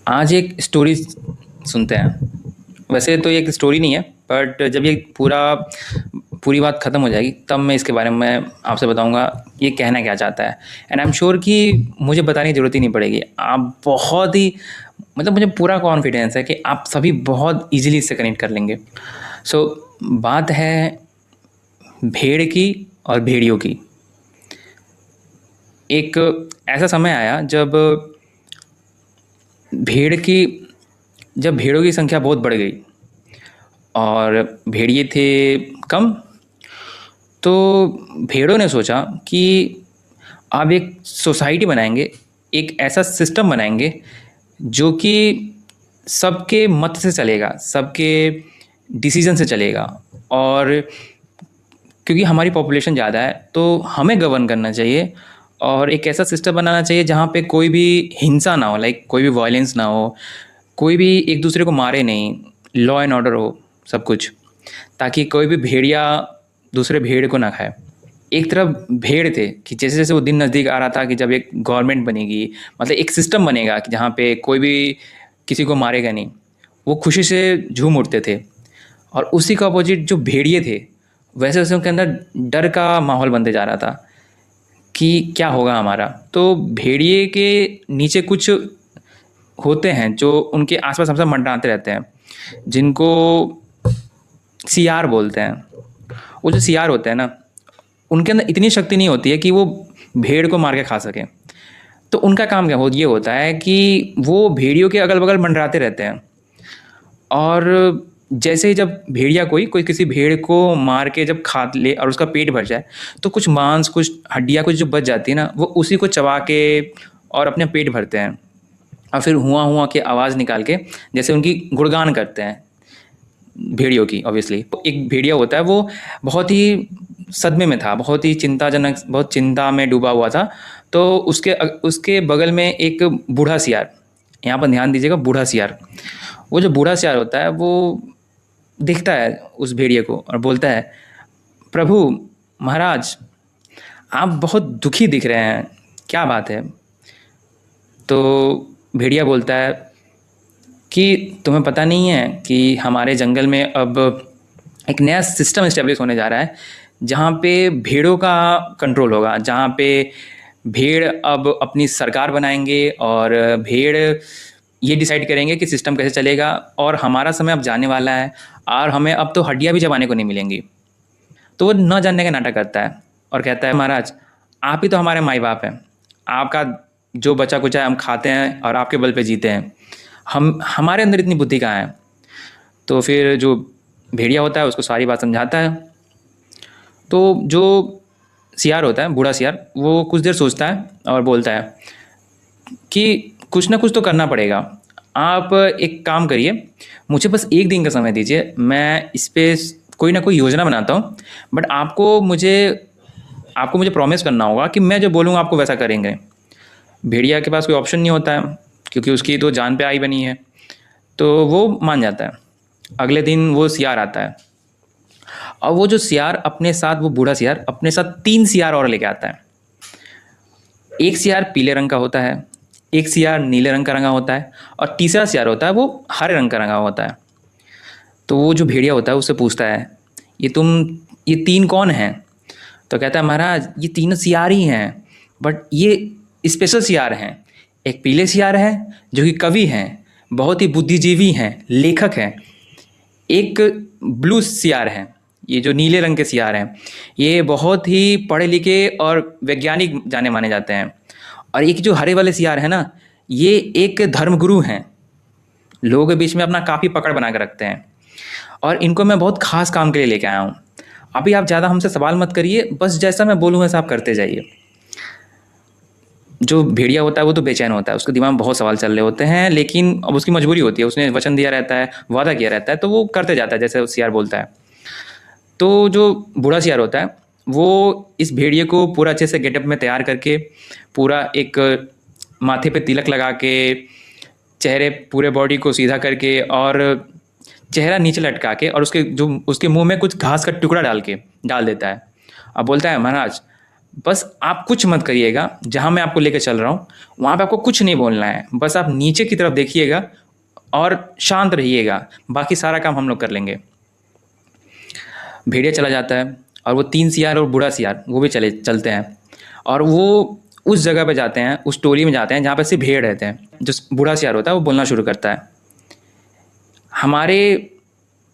आज एक स्टोरी सुनते हैं। वैसे तो ये एक स्टोरी नहीं है, बट जब ये पूरी बात ख़त्म हो जाएगी तब मैं इसके बारे में आपसे बताऊंगा ये कहना क्या चाहता है। एंड आई एम श्योर कि मुझे बताने की ज़रूरत ही नहीं पड़ेगी। आप बहुत ही मतलब मुझे पूरा कॉन्फिडेंस है कि आप सभी बहुत इजीली इससे कनेक्ट कर लेंगे। सो बात है भेड़ की और भेड़ियों की। एक ऐसा समय आया भेड़ की जब भेड़ों की संख्या बहुत बढ़ गई और भेड़िए थे कम। तो भेड़ों ने सोचा कि अब एक सोसाइटी बनाएंगे, एक ऐसा सिस्टम बनाएंगे जो कि सबके मत से चलेगा, सबके डिसीजन से चलेगा। और क्योंकि हमारी पॉपुलेशन ज़्यादा है तो हमें गवर्न करना चाहिए और एक ऐसा सिस्टम बनाना चाहिए जहाँ पे कोई भी हिंसा ना हो, लाइक कोई भी वायलेंस ना हो, कोई भी एक दूसरे को मारे नहीं, लॉ एंड ऑर्डर हो सब कुछ, ताकि कोई भी भेड़िया दूसरे भेड़ को ना खाए। एक तरफ भेड़ थे कि जैसे जैसे वो दिन नज़दीक आ रहा था कि जब एक गवर्नमेंट बनेगी, मतलब एक सिस्टम बनेगा कि जहाँ पे कोई भी किसी को मारेगा नहीं, वो खुशी से झूम उठते थे। और उसी का अपोजिट जो भेड़िए थे, वैसे वैसे उनके अंदर डर का माहौल बनते जा रहा था कि क्या होगा हमारा। तो भेड़िए के नीचे कुछ होते हैं जो उनके आसपास हमेशा मंडराते रहते हैं, जिनको सियार बोलते हैं। वो जो सियार होते हैं ना, उनके अंदर इतनी शक्ति नहीं होती है कि वो भेड़ को मार के खा सकें। तो उनका काम क्या हो ये होता है कि वो भेड़ियों के अगल बगल मंडराते रहते हैं। और जैसे ही जब भेड़िया कोई कोई किसी भेड़ को मार के जब खा ले और उसका पेट भर जाए, तो कुछ मांस, कुछ हड्डियाँ, कुछ जो बच जाती है ना, वो उसी को चबा के और अपने पेट भरते हैं। और फिर हुआ हुआ के आवाज़ निकाल के जैसे उनकी गुणगान करते हैं भेड़ियों की। ऑब्वियसली एक भेड़िया होता है, वो बहुत ही सदमे में था, बहुत ही चिंताजनक, बहुत चिंता में डूबा हुआ था। तो उसके बगल में एक बूढ़ा सियार, यहाँ पर ध्यान दीजिएगा, बूढ़ा सियार। वो जो बूढ़ा सियार होता है वो दिखता है उस भेड़िए को और बोलता है, प्रभु महाराज, आप बहुत दुखी दिख रहे हैं, क्या बात है। तो भेड़िया बोलता है कि तुम्हें पता नहीं है कि हमारे जंगल में अब एक नया सिस्टम इस्टेब्लिश होने जा रहा है जहाँ पे भेड़ों का कंट्रोल होगा, जहाँ पे भेड़ अब अपनी सरकार बनाएंगे और भेड़ ये डिसाइड करेंगे कि सिस्टम कैसे चलेगा। और हमारा समय अब जाने वाला है और हमें अब तो हड्डियाँ भी चबाने को नहीं मिलेंगी। तो वो न जानने का नाटक करता है और कहता है, महाराज आप ही तो हमारे माई बाप हैं, आपका जो बचा कुचा है हम खाते हैं और आपके बल पे जीते हैं, हम हमारे अंदर इतनी बुद्धि कहाँ है। तो फिर जो भेड़िया होता है उसको सारी बात समझाता है। तो जो सियार होता है, बूढ़ा सियार, वो कुछ देर सोचता है और बोलता है कि कुछ ना कुछ तो करना पड़ेगा। आप एक काम करिए, मुझे बस एक दिन का समय दीजिए, मैं इस पर कोई ना कोई योजना बनाता हूँ। बट आपको मुझे प्रॉमिस करना होगा कि मैं जो बोलूँगा आपको वैसा करेंगे। भेड़िया के पास कोई ऑप्शन नहीं होता है क्योंकि उसकी तो जान पे आई बनी है। तो वो मान जाता है। अगले दिन वो सियार आता है और वो जो सियार अपने साथ, वो बूढ़ा सियार अपने साथ 3 सियार और लेके आता है। एक सियार पीले रंग का होता है, एक सियार नीले रंग का रंगा होता है और तीसरा सियार होता है वो हरे रंग का रंगा होता है। तो वो जो भेड़िया होता है उससे पूछता है, ये 3 कौन हैं। तो कहता है, महाराज ये तीनों सियार ही हैं, बट ये स्पेशल सियार हैं। एक पीले सियार है जो कि कवि हैं, बहुत ही बुद्धिजीवी हैं, लेखक हैं। एक ब्लू सियार हैं, ये जो नीले रंग के सियार हैं, ये बहुत ही पढ़े लिखे और वैज्ञानिक जाने माने जाते हैं। और एक जो हरे वाले सियार है ना, ये एक धर्मगुरु हैं, लोगों के बीच में अपना काफ़ी पकड़ बना के रखते हैं। और इनको मैं बहुत खास काम के लिए लेके आया हूँ। अभी आप ज़्यादा हमसे सवाल मत करिए, बस जैसा मैं बोलूँ वैसा आप करते जाइए। जो भेड़िया होता है वो तो बेचैन होता है, उसके दिमाग में बहुत सवाल चल रहे होते हैं, लेकिन अब उसकी मजबूरी होती है, उसने वचन दिया रहता है, वादा किया रहता है, तो वो करते जाता है जैसे सियार बोलता है। तो जो बूढ़ा सियार होता है वो इस भेड़िए को पूरा अच्छे से गेटअप में तैयार करके, पूरा एक माथे पे तिलक लगा के, चेहरे पूरे बॉडी को सीधा करके और चेहरा नीचे लटका के, और उसके मुंह में कुछ घास का टुकड़ा डाल देता है। अब बोलता है, महाराज बस आप कुछ मत करिएगा, जहाँ मैं आपको लेकर चल रहा हूँ वहाँ पे आपको कुछ नहीं बोलना है, बस आप नीचे की तरफ देखिएगा और शांत रहिएगा, बाकी सारा काम हम लोग कर लेंगे। भेड़िया चला जाता है और वो 3 सियार और बूढ़ा सियार वो भी चलते हैं, और वो उस जगह पे जाते हैं, उस टोली में जाते हैं जहाँ पे सिर्फ भेड़ रहते हैं। जो बूढ़ा सियार होता है वो बोलना शुरू करता है, हमारे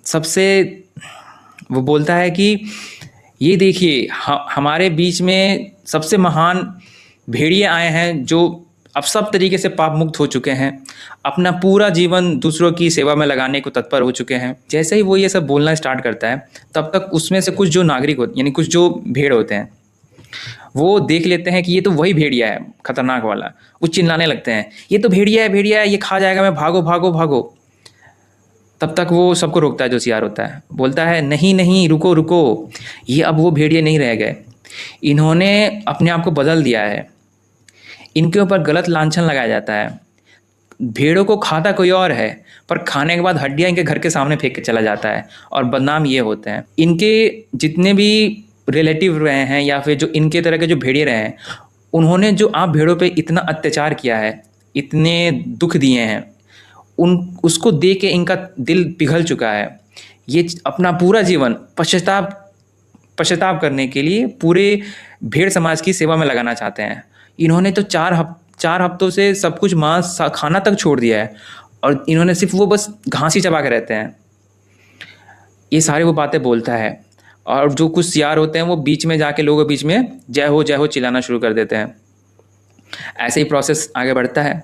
सबसे, वो बोलता है कि ये देखिए हमारे बीच में सबसे महान भेड़िए आए हैं जो अब सब तरीके से पाप मुक्त हो चुके हैं, अपना पूरा जीवन दूसरों की सेवा में लगाने को तत्पर हो चुके हैं। जैसे ही वो ये सब बोलना स्टार्ट करता है तब तक उसमें से कुछ जो नागरिक होते यानी कुछ जो भेड़ होते हैं वो देख लेते हैं कि ये तो वही भेड़िया है खतरनाक वाला। वो चिल्लाने लगते हैं, ये तो भेड़िया है, भेड़िया है, ये खा जाएगा, मैं भागो भागो भागो। तब तक वो सबको रोकता है जो सियार होता है, बोलता है नहीं नहीं रुको रुको, ये अब वो भेड़िए नहीं रह गए, इन्होंने अपने आप को बदल दिया है, इनके ऊपर गलत लांछन लगाया जाता है। भेड़ों को खाता कोई और है पर खाने के बाद हड्डियाँ इनके घर के सामने फेंक के चला जाता है और बदनाम ये होते हैं। इनके जितने भी रिलेटिव रहे हैं या फिर जो इनके तरह के जो भेड़िए रहे हैं, उन्होंने जो आप भेड़ों पे इतना अत्याचार किया है, इतने दुख दिए हैं, उसको देख के इनका दिल पिघल चुका है। ये अपना पूरा जीवन पश्चाताप करने के लिए पूरे भेड़ समाज की सेवा में लगाना चाहते हैं। इन्होंने तो 4 हफ्तों से सब कुछ मांस खाना तक छोड़ दिया है और इन्होंने सिर्फ वो बस घास ही चबा के रहते हैं। ये सारी वो बातें बोलता है और जो कुछ सियार होते हैं वो बीच में जाके लोगों के बीच में जय हो चिल्लाना शुरू कर देते हैं। ऐसे ही प्रोसेस आगे बढ़ता है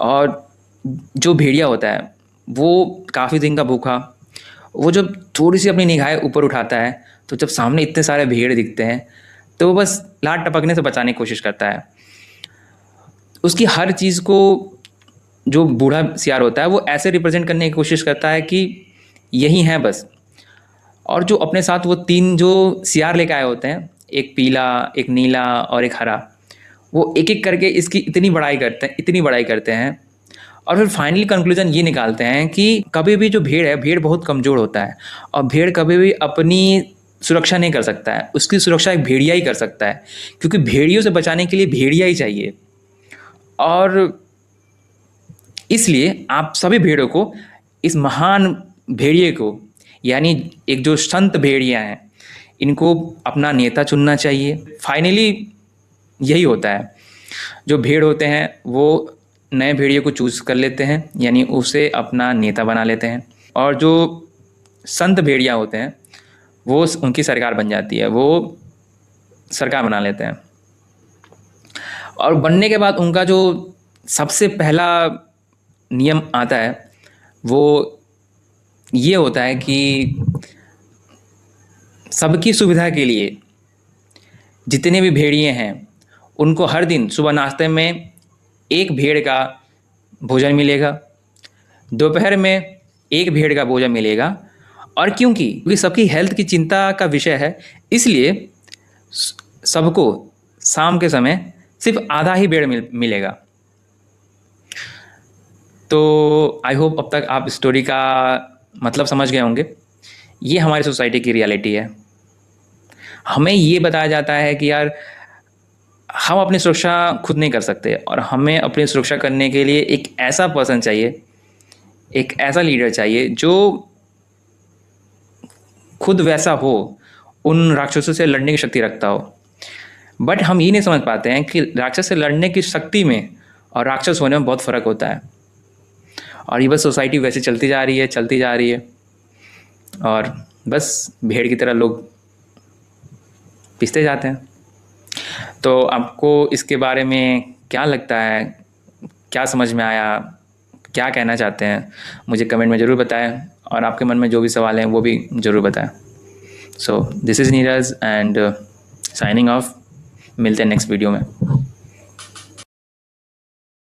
और जो भेड़िया होता है वो काफ़ी दिन का भूखा, वो जब थोड़ी सी अपनी निगाहें ऊपर उठाता है तो जब सामने इतने सारे भेड़ दिखते हैं तो वो बस लात टपकने से बचाने की कोशिश करता है। उसकी हर चीज़ को जो बूढ़ा सियार होता है वो ऐसे रिप्रेजेंट करने की कोशिश करता है कि यही हैं बस। और जो अपने साथ वो 3 जो सियार लेकर आए होते हैं, एक पीला, एक नीला और एक हरा, वो एक एक करके इसकी इतनी बड़ाई करते हैं और फिर फाइनली कंक्लूजन ये निकालते हैं कि कभी भी जो भेड़ है, भेड़ बहुत कमज़ोर होता है और भेड़ कभी भी अपनी सुरक्षा नहीं कर सकता है, उसकी सुरक्षा एक भेड़िया ही कर सकता है, क्योंकि भेड़ियों से बचाने के लिए भेड़िया ही चाहिए। और इसलिए आप सभी भेड़ों को इस महान भेड़िए को, यानी एक जो संत भेड़िया हैं, इनको अपना नेता चुनना चाहिए। फाइनली यही होता है, जो भेड़ होते हैं वो नए भेड़िए को चूज़ कर लेते हैं, यानी उसे अपना नेता बना लेते हैं, और जो संत भेड़िया होते हैं वो उनकी सरकार बन जाती है, वो सरकार बना लेते हैं। और बनने के बाद उनका जो सबसे पहला नियम आता है वो ये होता है कि सबकी सुविधा के लिए जितने भी भेड़िए हैं उनको हर दिन सुबह नाश्ते में एक भेड़ का भोजन मिलेगा, दोपहर में एक भेड़ का भोजन मिलेगा, और क्योंकि सबकी हेल्थ की चिंता का विषय है इसलिए सबको शाम के समय सिर्फ आधा ही भेड़ मिलेगा। तो आई होप अब तक आप स्टोरी का मतलब समझ गए होंगे। ये हमारी सोसाइटी की रियलिटी है। हमें ये बताया जाता है कि यार हम अपनी सुरक्षा खुद नहीं कर सकते और हमें अपनी सुरक्षा करने के लिए एक ऐसा पर्सन चाहिए, एक ऐसा लीडर चाहिए जो खुद वैसा हो, उन राक्षसों से लड़ने की शक्ति रखता हो। बट हम ये नहीं समझ पाते हैं कि राक्षस से लड़ने की शक्ति में और राक्षस होने में बहुत फ़र्क होता है। और ये बस सोसाइटी वैसे चलती जा रही है और बस भेड़ की तरह लोग पिसते जाते हैं। तो आपको इसके बारे में क्या लगता है, क्या समझ में आया, क्या कहना चाहते हैं, मुझे कमेंट में ज़रूर बताएं और आपके मन में जो भी सवाल हैं वो भी ज़रूर बताएं। So this is Neeraj and signing off. मिलते हैं नेक्स्ट वीडियो में।